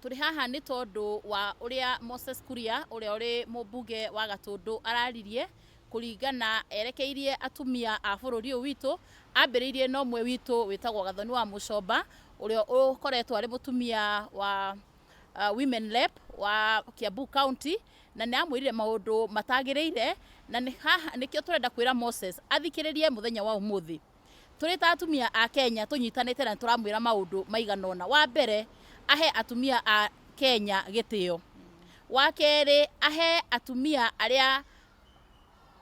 Turi haha ni tondu wa uria Moses Kuria uria uri mubunge wa Gatundu araririe kuringana erekeirie atumia a bururi uyu witu ambiriirie no mwe witu witagwo Gathoni wa Mucomba uria ukoretwo ari mutumia wa Women Rep wa Kiambu County na ni amwirire maundu matagiriire na ni haha nikio turenda kwira Moses athikiririe muthenya wa umuthi. Turi ta atumia a Kenya tunyitanite na turamwira maundu maiganona. Wa mbere ahe atumia a Kenya gitio. Wa keri ahe atumia aria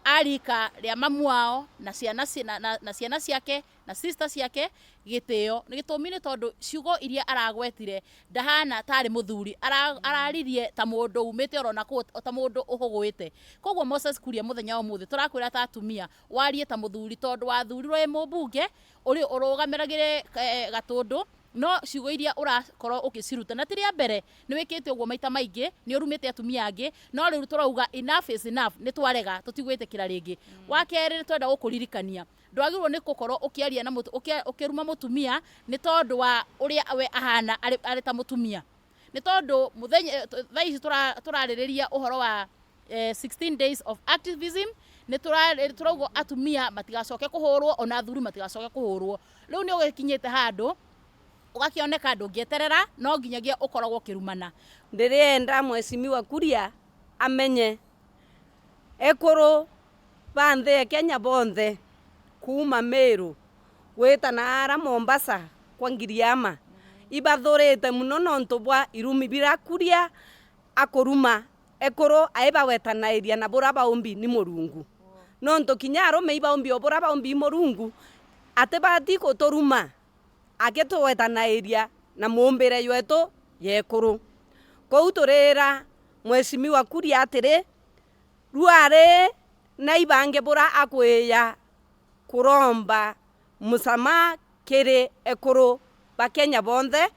arika ria mamu wao na ciana ciake na sister ciake gitio. Ni gitumini tondu ciugo iria aragwetire ndahana tari muthuri araririe ta mundu umite orona ko ta mundu uhugwite. Koguo Moses Kuria muthenya wa muthi turakwira ta atumia warie ta muthuri tondu wathurirwo e mubunge uri urugamiragire Gatundu no ciugo iria urakorwo ukiciruta na tiria mbere ni wikite uguo maita maingi ni urumite atumia angi no riu turauga enough is enough ni twarega tutigwitikira ringi. Wa keri ni twenda gukuririkania ndwagirwo ni gukorwo ukiaria na ukiruma mutumia ni tondu wa uria we ahana ari ta mutumia ni tondu muthenya thaici turaririria uhoro wa 16 days of activism ni turaugo atumia matigacoke kuhurwo ona athuri matigacoke kuhurwo. Riu ni ugikinyite handu ugakioneka ndungieterera no nginyagia ukoragwo kirumana. Ndirienda Mheshimiwa Kuria amenye ekuru banthe Kenya bonthe kuma Meru gwita na ara Mombasa kwa Ngiriama ibathurite muno nontu bwa irumi bira Kuria akuruma ekuru aiba wetanairia na bura baumbi ni Murungu nontu kinya arume ibaumbi obura baumbi Murungu atebati kuturuma agituwetanairia na mumbire yetu yekuru. Kou turira Mheshimiwa Kuria atiri ruare na ibange bura akwiya kuromba musama kiri ekuru ba Kenya bonthe